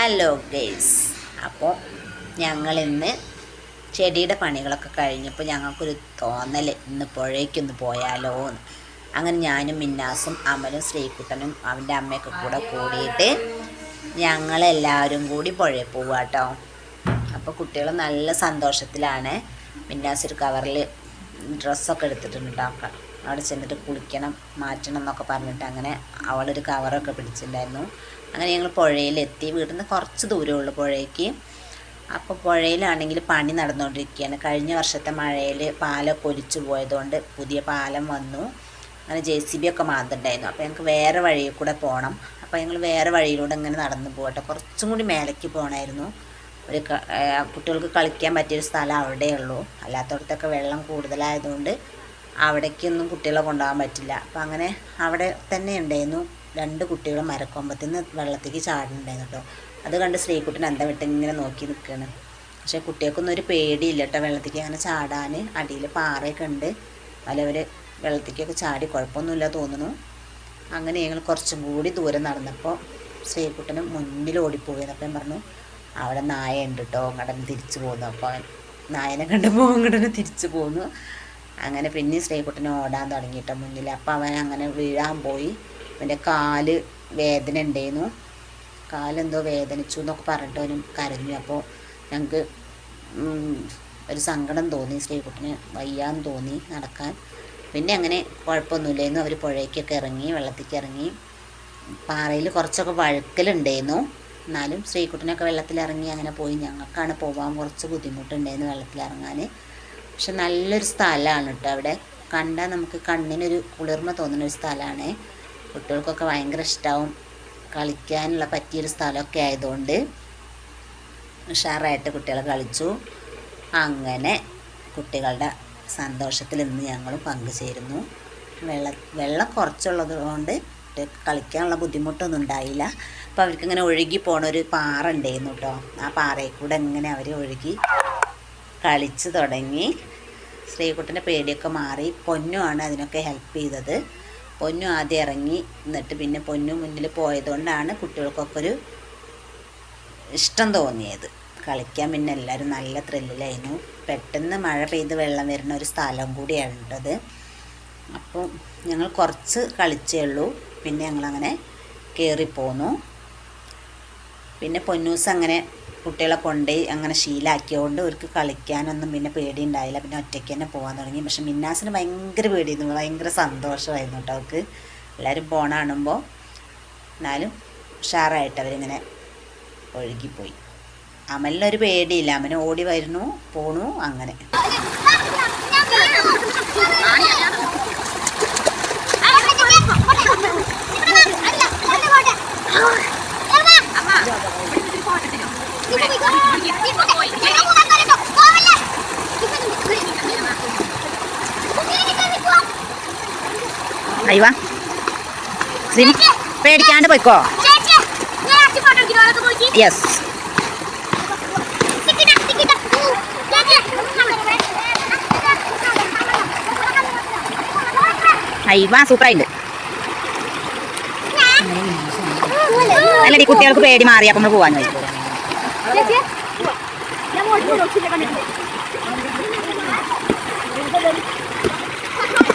Hello guys. അപ്പോൾ ഞങ്ങളിന്ന് ചെടിയുടെ പണികളൊക്കെ കഴിഞ്ഞപ്പോൾ ഞങ്ങൾക്കൊരു തോന്നൽ ഇന്ന് പുഴയ്ക്കൊന്ന് പോയാലോ എന്ന്. അങ്ങനെ ഞാനും മിന്നാസും അമലും ശ്രീകുട്ടനും അവൻ്റെ അമ്മയൊക്കെ കൂടെ കൂടിയിട്ട് ഞങ്ങളെല്ലാവരും കൂടി പുഴയിൽ പോവുക കേട്ടോ. അപ്പോൾ കുട്ടികൾ നല്ല സന്തോഷത്തിലാണ്. മിന്നാസ് ഒരു കവറിൽ ഡ്രസ്സൊക്കെ എടുത്തിട്ടുണ്ടാക്കുക. അവിടെ ചെന്നിട്ട് കുളിക്കണം, മാറ്റണം എന്നൊക്കെ പറഞ്ഞിട്ട് അങ്ങനെ അവളൊരു കവറൊക്കെ പിടിച്ചിട്ടുണ്ടായിരുന്നു. അങ്ങനെ ഞങ്ങൾ പുഴയിലെത്തി. വീട്ടിൽ നിന്ന് കുറച്ച് ദൂരമുള്ളൂ പുഴയ്ക്ക്. അപ്പോൾ പുഴയിലാണെങ്കിൽ പണി നടന്നുകൊണ്ടിരിക്കുകയാണ്. കഴിഞ്ഞ വർഷത്തെ മഴയിൽ പാലമൊക്കെ ഒലിച്ചു പോയതുകൊണ്ട് പുതിയ പാലം വന്നു. അങ്ങനെ JCB ഒക്കെ മാന്തുണ്ടായിരുന്നു. അപ്പോൾ ഞങ്ങൾക്ക് വേറെ വഴിയിൽ കൂടെ പോകണം. അപ്പോൾ ഞങ്ങൾ വേറെ വഴിയിലൂടെ ഇങ്ങനെ നടന്നു പോകട്ടെ. കുറച്ചും കൂടി മേലേക്ക് പോകണമായിരുന്നു. ഒരു കുട്ടികൾക്ക് കളിക്കാൻ പറ്റിയൊരു സ്ഥലം അവിടെയുള്ളൂ. അല്ലാത്തടത്തൊക്കെ വെള്ളം കൂടുതലായതുകൊണ്ട് അവിടേക്കൊന്നും കുട്ടികളെ കൊണ്ടുപോകാൻ പറ്റില്ല. അപ്പം അങ്ങനെ അവിടെ തന്നെ ഉണ്ടായിരുന്നു 2 കുട്ടികൾ മരക്കൊമ്പത്തിൽ നിന്ന് വെള്ളത്തേക്ക് ചാടുന്നുണ്ടായിരുന്നു കേട്ടോ. അത് കണ്ട് ശ്രീകുട്ടൻ എന്താ വിട്ട് ഇങ്ങനെ നോക്കി നിൽക്കുകയാണ്. പക്ഷേ കുട്ടികൾക്കൊന്നും ഒരു പേടിയില്ല കേട്ടോ വെള്ളത്തേക്ക് അങ്ങനെ ചാടാൻ. അടിയിൽ പാറയൊക്കെ ഉണ്ട്. അവർ വെള്ളത്തേക്കൊക്കെ ചാടി കുഴപ്പമൊന്നുമില്ല തോന്നുന്നു. അങ്ങനെ ഞങ്ങൾ കുറച്ചും കൂടി ദൂരം നടന്നപ്പോൾ ശ്രീകുട്ടന് മുന്നിൽ ഓടിപ്പോയിരുന്നു. അപ്പം ഞാൻ പറഞ്ഞു അവിടെ നായ ഉണ്ട് കേട്ടോ, അങ്ങോട്ട് തിരിച്ചു പോന്നു. അപ്പോൾ നായനെ കണ്ടപ്പോൾ അങ്ങോട്ട് തിരിച്ചു പോന്നു. അങ്ങനെ പിന്നെ ശ്രീകുട്ടനെ ഓടാൻ തുടങ്ങിയിട്ടോ മുന്നിൽ. അപ്പോൾ അവൻ അങ്ങനെ വീഴാൻ പോയി. അവൻ്റെ കാല് വേദന ഉണ്ടായിരുന്നു. കാലെന്തോ വേദനിച്ചു എന്നൊക്കെ പറഞ്ഞിട്ട് അവനും കരഞ്ഞു. അപ്പോൾ ഞങ്ങൾക്ക് ഒരു സങ്കടം തോന്നി. ശ്രീകുട്ടന് വയ്യാന്ന് തോന്നി നടക്കാൻ. പിന്നെ അങ്ങനെ കുഴപ്പമൊന്നുമില്ലായിരുന്നു. അവർ പുഴയ്ക്കൊക്കെ ഇറങ്ങി, വെള്ളത്തേക്ക് ഇറങ്ങി. പാറയിൽ കുറച്ചൊക്കെ വഴുക്കലുണ്ടായിരുന്നു. എന്നാലും ശ്രീകുട്ടനൊക്കെ വെള്ളത്തിലിറങ്ങി അങ്ങനെ പോയി. ഞങ്ങൾക്കാണ് പോകാൻ കുറച്ച് ബുദ്ധിമുട്ടുണ്ടായിരുന്നു വെള്ളത്തിലിറങ്ങാൻ. പക്ഷെ നല്ലൊരു സ്ഥലമാണ് കേട്ടോ. അവിടെ കണ്ടാൽ നമുക്ക് കണ്ണിനൊരു കുളിർമ തോന്നുന്നൊരു സ്ഥലമാണ്. കുട്ടികൾക്കൊക്കെ ഭയങ്കര ഇഷ്ടമാവും. കളിക്കാനുള്ള പറ്റിയൊരു സ്ഥലമൊക്കെ ആയതുകൊണ്ട് ഉഷാറായിട്ട് കുട്ടികൾ കളിച്ചു. അങ്ങനെ കുട്ടികളുടെ സന്തോഷത്തിൽ ഇന്ന് ഞങ്ങൾ പങ്കുചേരുന്നു. വെള്ളം കുറച്ചുള്ളത് കൊണ്ട് കളിക്കാനുള്ള ബുദ്ധിമുട്ടൊന്നും ഉണ്ടായില്ല. അപ്പോൾ അവർക്കിങ്ങനെ ഒഴുകി പോണൊരു പാറ ഉണ്ടായിരുന്നു കേട്ടോ. ആ പാറയിൽ കൂടെ ഇങ്ങനെ അവർ ഒഴുകി കളിച്ച് തുടങ്ങി. ശ്രീകുട്ടൻ്റെ പേടിയൊക്കെ മാറി. പൊന്നുമാണ് അതിനൊക്കെ ഹെൽപ്പ് ചെയ്തത്. പൊന്നു ആദ്യം ഇറങ്ങി. എന്നിട്ട് പിന്നെ പൊന്നു മുന്നിൽ പോയതുകൊണ്ടാണ് കുട്ടികൾക്കൊക്കെ ഒരു ഇഷ്ടം തോന്നിയത് കളിക്കാൻ. പിന്നെ എല്ലാവരും നല്ല ത്രില്ലിലായിരുന്നു. പെട്ടെന്ന് മഴ പെയ്ത് വെള്ളം വരുന്ന ഒരു സ്ഥലം കൂടിയാണ് കേട്ടത്. അപ്പോൾ ഞങ്ങൾ കുറച്ച് കളിച്ചേ ഉള്ളൂ. പിന്നെ ഞങ്ങളങ്ങനെ കയറിപ്പോന്നു. പിന്നെ പൊന്നൂസ് അങ്ങനെ കുട്ടികളെ കൊണ്ടുപോയി അങ്ങനെ ശീലമാക്കിയതുകൊണ്ട് അവർക്ക് കളിക്കാനൊന്നും പിന്നെ പേടിയുണ്ടായില്ല. പിന്നെ ഒറ്റയ്ക്ക് തന്നെ പോകാൻ തുടങ്ങി. പക്ഷെ മിന്നാസിന് ഭയങ്കര പേടിയായിരുന്നു. ഭയങ്കര സന്തോഷമായിരുന്നു കേട്ടോ അവർക്ക് എല്ലാവരും പോണ കാണുമ്പോൾ. എന്നാലും ഉഷാറായിട്ട് അവരിങ്ങനെ ഒഴുകിപ്പോയി. അമലിനൊരു പേടിയില്ല. അമന് ഓടി വരുന്നു, പോണു. അങ്ങനെ അയ്യോ പേടിക്കാണ്ട് പോയിക്കോ. യെസ് അയ്യോ സൂപ്പറായിട്ടുണ്ട്. അല്ലടി കുട്ടികൾക്ക് പേടി മാറി. അപ്പം നമ്മൾ പോവാൻ കഴിയും.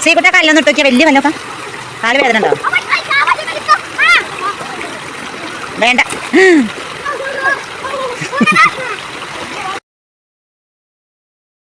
ശ്രീകുട്ട കല്ലൊന്നും ഇട്ട് നോക്കിയാൽ വലിയ വല്ലൊക്കെ കാല് വേദന ഉണ്ടോ? വേണ്ട